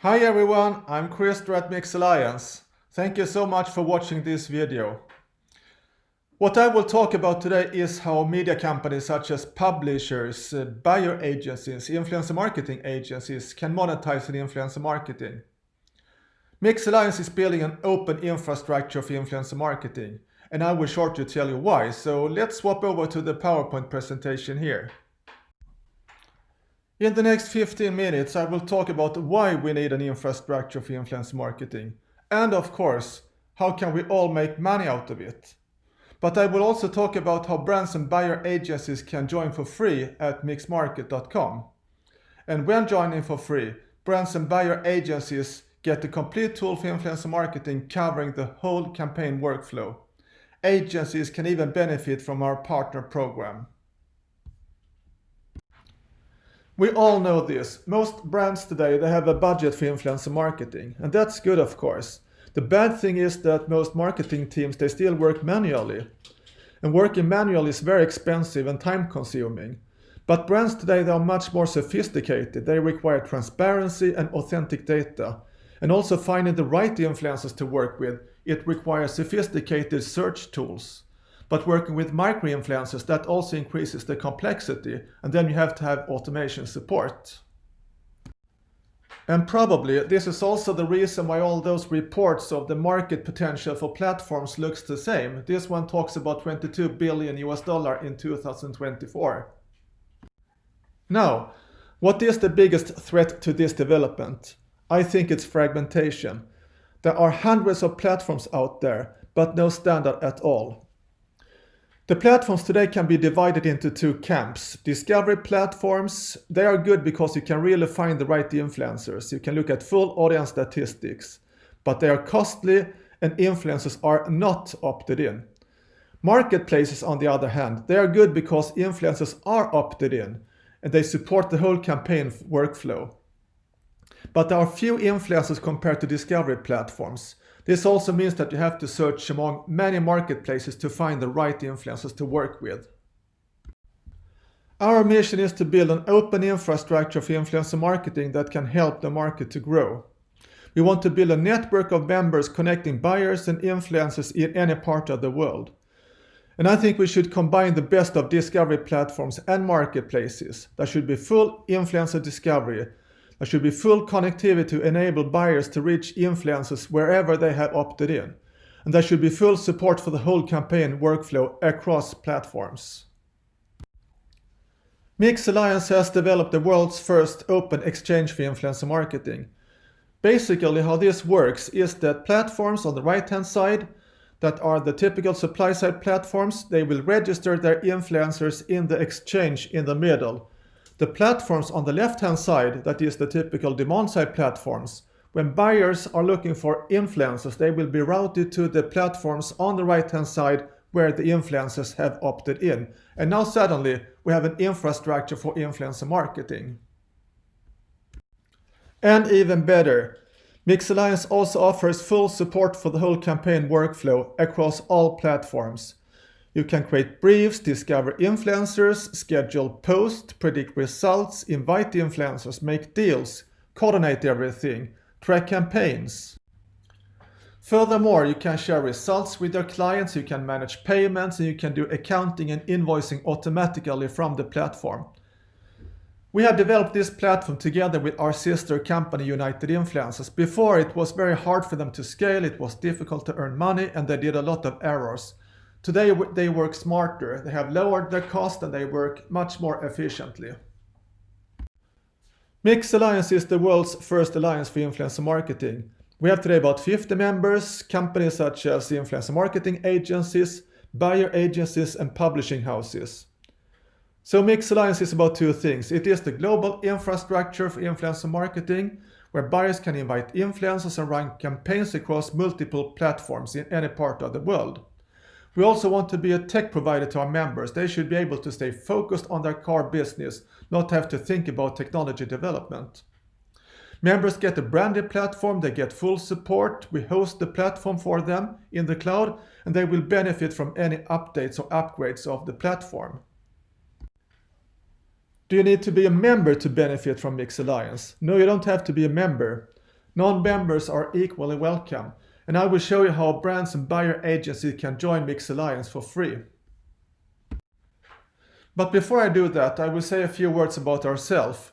Hi everyone, I'm Chris at Mikz Alliance. Thank you so much for watching this video. What I will talk about today is how media companies such as publishers, buyer agencies, influencer marketing agencies can monetize in influencer marketing. Mikz Alliance is building an open infrastructure for influencer marketing, and I will shortly tell you why. So let's swap over to the PowerPoint presentation here. In the next 15 minutes, I will talk about why we need an infrastructure for influencer marketing, and of course, how can we all make money out of it. But I will also talk about how brands and buyer agencies can join for free at mixmarket.com. And when joining for free, brands and buyer agencies get a complete tool for influencer marketing covering the whole campaign workflow. Agencies can even benefit from our partner program. We all know this. Most brands today, they have a budget for influencer marketing, and that's good, of course. The bad thing is that most marketing teams, they still work manually. And working manually is very expensive and time consuming. But brands today, they are much more sophisticated. They require transparency and authentic data. And also finding the right influencers to work with, it requires sophisticated search tools. But working with micro-influencers, that also increases the complexity, and then you have to have automation support. And probably this is also the reason why all those reports of the market potential for platforms looks the same. This one talks about $22 billion in 2024. Now, what is the biggest threat to this development? I think it's fragmentation. There are hundreds of platforms out there, but no standard at all. The platforms today can be divided into two camps. Discovery platforms, they are good because you can really find the right influencers. You can look at full audience statistics, but they are costly and influencers are not opted in. Marketplaces, on the other hand, they are good because influencers are opted in and they support the whole campaign workflow. But there are few influencers compared to discovery platforms. This also means that you have to search among many marketplaces to find the right influencers to work with. Our mission is to build an open infrastructure for influencer marketing that can help the market to grow. We want to build a network of members connecting buyers and influencers in any part of the world. And I think we should combine the best of discovery platforms and marketplaces. There should be full influencer discovery. There should be full connectivity to enable buyers to reach influencers wherever they have opted in. And there should be full support for the whole campaign workflow across platforms. Mikz Alliance has developed the world's first open exchange for influencer marketing. Basically, how this works is that platforms on the right-hand side, that are the typical supply-side platforms, they will register their influencers in the exchange in the middle. The platforms on the left-hand side, that is the typical demand-side platforms, when buyers are looking for influencers, they will be routed to the platforms on the right-hand side where the influencers have opted in. And now suddenly we have an infrastructure for influencer marketing. And even better, Mikz Alliance also offers full support for the whole campaign workflow across all platforms. You can create briefs, discover influencers, schedule posts, predict results, invite influencers, make deals, coordinate everything, track campaigns. Furthermore, you can share results with your clients, you can manage payments, and you can do accounting and invoicing automatically from the platform. We have developed this platform together with our sister company United Influencers. Before, it was very hard for them to scale, it was difficult to earn money, and they did a lot of errors. Today they work smarter, they have lowered their cost and they work much more efficiently. Mikz Alliance is the world's first alliance for influencer marketing. We have today about 50 members, companies such as influencer marketing agencies, buyer agencies and publishing houses. So Mikz Alliance is about two things. It is the global infrastructure for influencer marketing, where buyers can invite influencers and run campaigns across multiple platforms in any part of the world. We also want to be a tech provider to our members. They should be able to stay focused on their core business, not have to think about technology development. Members get a branded platform, they get full support, we host the platform for them in the cloud, and they will benefit from any updates or upgrades of the platform. Do you need to be a member to benefit from Mikz Alliance? No, you don't have to be a member. Non-members are equally welcome, and I will show you how brands and buyer agencies can join Mikz Alliance for free. But before I do that, I will say a few words about ourselves.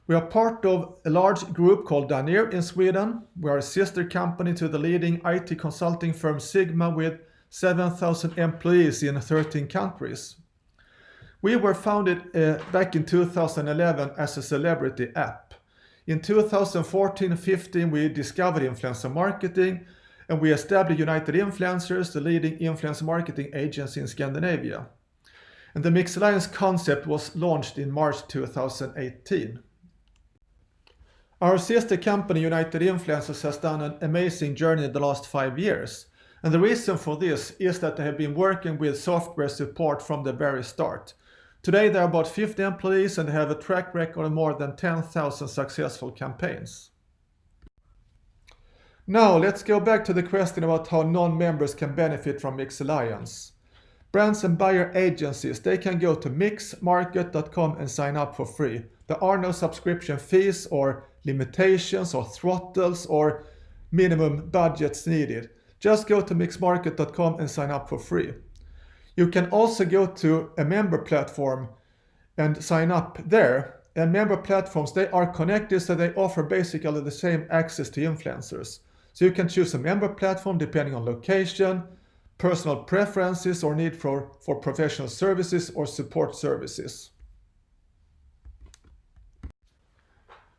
We are part of a large group called Danier in Sweden. We are a sister company to the leading IT consulting firm Sigma with 7,000 employees in 13 countries. We were founded back in 2011 as a celebrity app. In 2014-15 we discovered influencer marketing and we established United Influencers, the leading influencer marketing agency in Scandinavia. And the Mikz Alliance concept was launched in March 2018. Our sister company United Influencers has done an amazing journey in the last 5 years. And the reason for this is that they have been working with software support from the very start. Today there are about 50 employees and they have a track record of more than 10,000 successful campaigns. Now let's go back to the question about how non-members can benefit from Mikz Alliance. Brands and buyer agencies, they can go to mixmarket.com and sign up for free. There are no subscription fees or limitations or throttles or minimum budgets needed. Just go to mixmarket.com and sign up for free. You can also go to a member platform and sign up there. And member platforms, they are connected so they offer basically the same access to influencers. So you can choose a member platform depending on location, personal preferences or need for professional services or support services.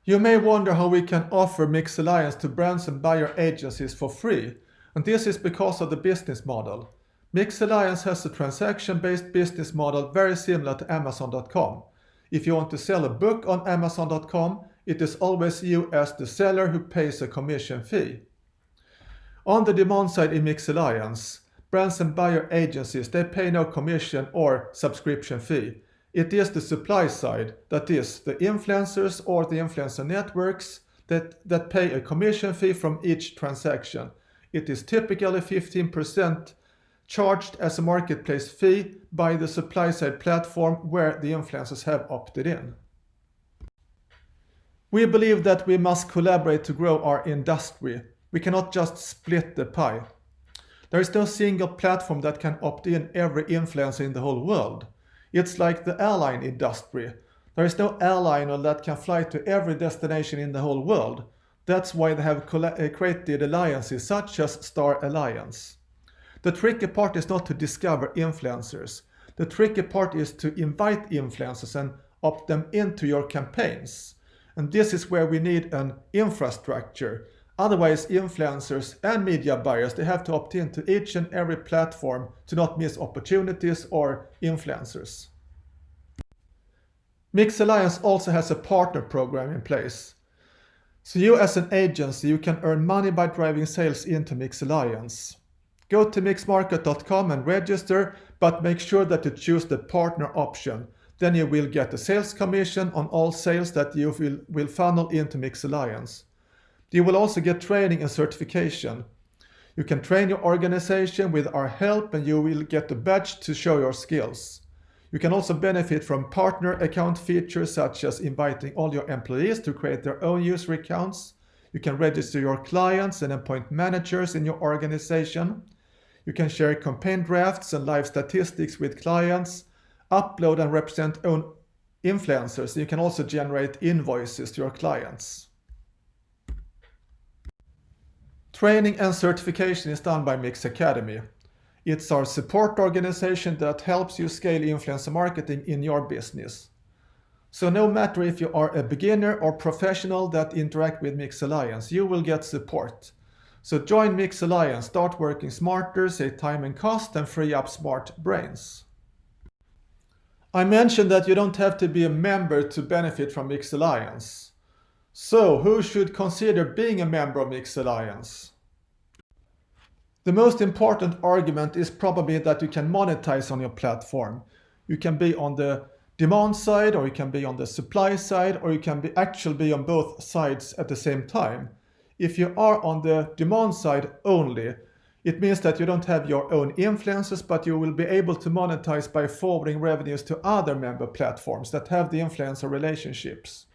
You may wonder how we can offer Mikz Alliance to brands and buyer agencies for free, and this is because of the business model. Mikz Alliance has a transaction-based business model very similar to Amazon.com. If you want to sell a book on Amazon.com, it is always you as the seller who pays a commission fee. On the demand side in Mikz Alliance, brands and buyer agencies, they pay no commission or subscription fee. It is the supply side, that is, the influencers or the influencer networks that pay a commission fee from each transaction. It is typically 15% charged as a marketplace fee by the supply side platform where the influencers have opted in. We believe that we must collaborate to grow our industry. We cannot just split the pie. There is no single platform that can opt in every influencer in the whole world. It's like the airline industry. There is no airliner that can fly to every destination in the whole world. That's why they have created alliances such as Star Alliance. The tricky part is not to discover influencers. The tricky part is to invite influencers and opt them into your campaigns. And this is where we need an infrastructure. Otherwise, influencers and media buyers, they have to opt into each and every platform to not miss opportunities or influencers. Mikz Alliance also has a partner program in place. So you as an agency, you can earn money by driving sales into Mikz Alliance. Go to mixmarket.com and register, but make sure that you choose the partner option. Then you will get a sales commission on all sales that you will funnel into Mikz Alliance. You will also get training and certification. You can train your organization with our help and you will get a badge to show your skills. You can also benefit from partner account features such as inviting all your employees to create their own user accounts. You can register your clients and appoint managers in your organization. You can share campaign drafts and live statistics with clients, upload and represent own influencers. You can also generate invoices to your clients. Training and certification is done by Mikz Academy. It's our support organization that helps you scale influencer marketing in your business. So no matter if you are a beginner or professional that interact with Mikz Alliance, you will get support. So join Mikz Alliance, start working smarter, save time and cost, and free up smart brains. I mentioned that you don't have to be a member to benefit from Mikz Alliance. So who should consider being a member of Mikz Alliance? The most important argument is probably that you can monetize on your platform. You can be on the demand side, or you can be on the supply side, or you can actually be on both sides at the same time. If you are on the demand side only, it means that you don't have your own influencers, but you will be able to monetize by forwarding revenues to other member platforms that have the influencer relationships.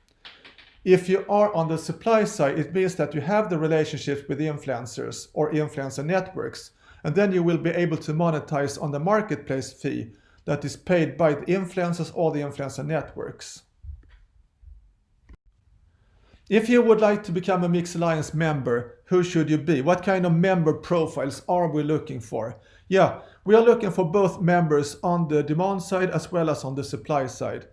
If you are on the supply side, it means that you have the relationships with influencers or influencer networks, and then you will be able to monetize on the marketplace fee that is paid by the influencers or the influencer networks. If you would like to become a Mikz Alliance member, who should you be? What kind of member profiles are we looking for? Yeah, we are looking for both members on the demand side as well as on the supply side.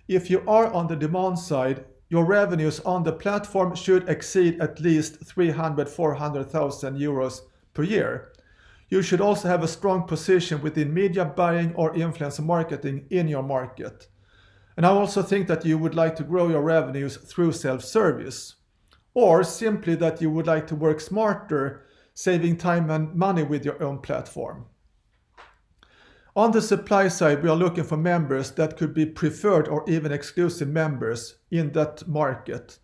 If you are on the demand side, your revenues on the platform should exceed at least 400,000 euros per year. You should also have a strong position within media buying or influencer marketing in your market. And I also think that you would like to grow your revenues through self-service, or simply that you would like to work smarter, saving time and money with your own platform. On the supply side, we are looking for members that could be preferred or even exclusive members in that market.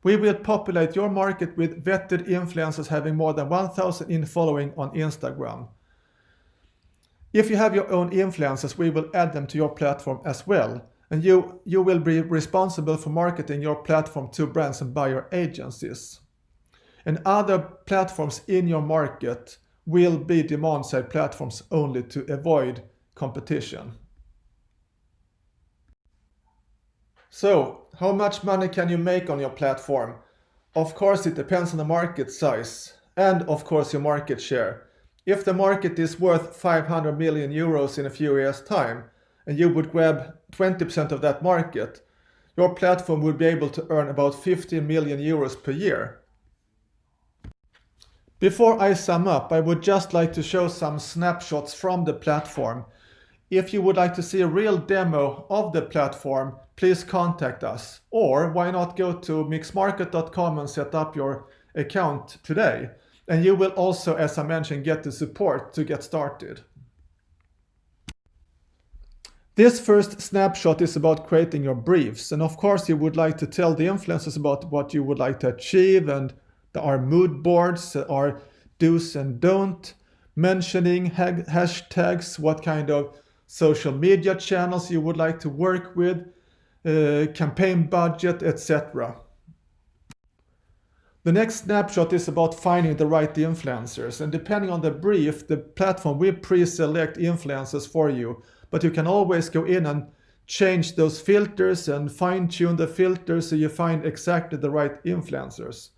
We will populate your market with vetted influencers having more than 1,000 in following on Instagram. If you have your own influencers, we will add them to your platform as well. And you will be responsible for marketing your platform to brands and buyer agencies. And other platforms in your market will be demand-side platforms only to avoid competition. So, how much money can you make on your platform? Of course, it depends on the market size and of course your market share. If the market is worth 500 million euros in a few years' time and you would grab 20% of that market, your platform would be able to earn about 15 million euros per year. Before I sum up, I would just like to show some snapshots from the platform. If you would like to see a real demo of the platform, please contact us. Or why not go to mixmarket.com and set up your account today. And you will also, as I mentioned, get the support to get started. This first snapshot is about creating your briefs. And of course, you would like to tell the influencers about what you would like to achieve, and there are mood boards, there are do's and don't, mentioning hashtags, what kind of social media channels you would like to work with, campaign budget, etc. The next snapshot is about finding the right influencers, and depending on the brief, the platform will pre-select influencers for you, but you can always go in and change those filters and fine-tune the filters so you find exactly the right influencers.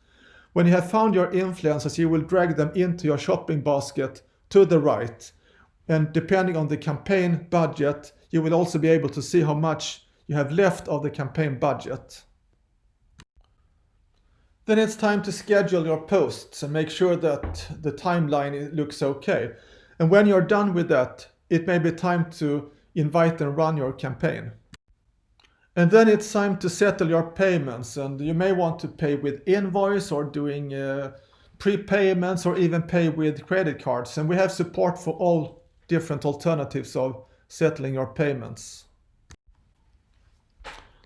When you have found your influencers, you will drag them into your shopping basket to the right. And depending on the campaign budget, you will also be able to see how much you have left of the campaign budget. Then it's time to schedule your posts and make sure that the timeline looks okay. And when you're done with that, it may be time to invite and run your campaign. And then it's time to settle your payments, and you may want to pay with invoice or doing prepayments or even pay with credit cards. And we have support for all different alternatives of settling your payments.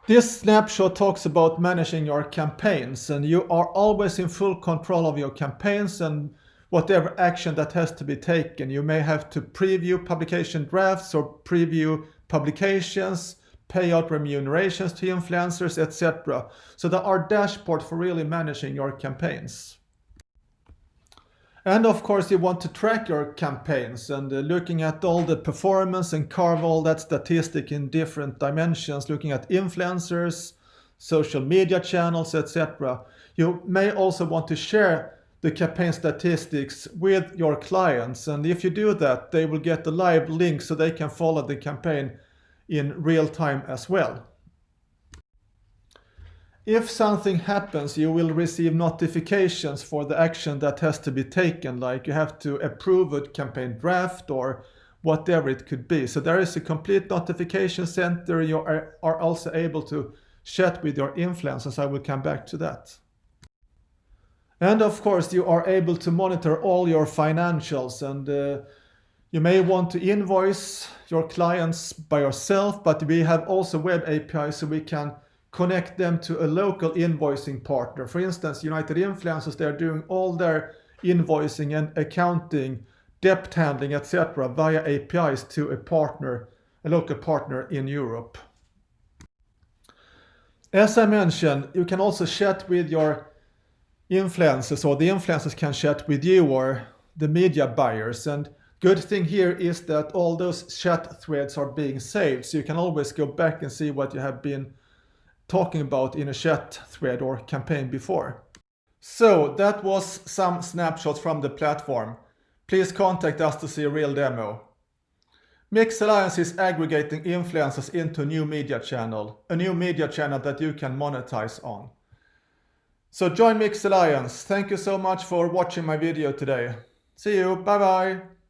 This snapshot talks about managing your campaigns, and you are always in full control of your campaigns and whatever action that has to be taken. You may have to preview publication drafts or preview publications, pay out remunerations to influencers, etc. So there are dashboards for really managing your campaigns. And of course you want to track your campaigns and looking at all the performance and carve all that statistic in different dimensions, looking at influencers, social media channels, etc. You may also want to share the campaign statistics with your clients, and if you do that, they will get the live link so they can follow the campaign in real time as well. If something happens, you will receive notifications for the action that has to be taken, like you have to approve a campaign draft or whatever it could be. So there is a complete notification center. You are also able to chat with your influencers. I will come back to that. And of course, you are able to monitor all your financials, and you may want to invoice your clients by yourself, but we have also web APIs so we can connect them to a local invoicing partner. For instance, United Influencers, they are doing all their invoicing and accounting, debt handling, etc. via APIs to a partner, a local partner in Europe. As I mentioned, you can also chat with your influencers, or the influencers can chat with you or the media buyers. And good thing here is that all those chat threads are being saved, so you can always go back and see what you have been talking about in a chat thread or campaign before. So that was some snapshots from the platform. Please contact us to see a real demo. Mikz Alliance is aggregating influencers into a new media channel that you can monetize on. So join Mikz Alliance. Thank you so much for watching my video today. See you, bye bye.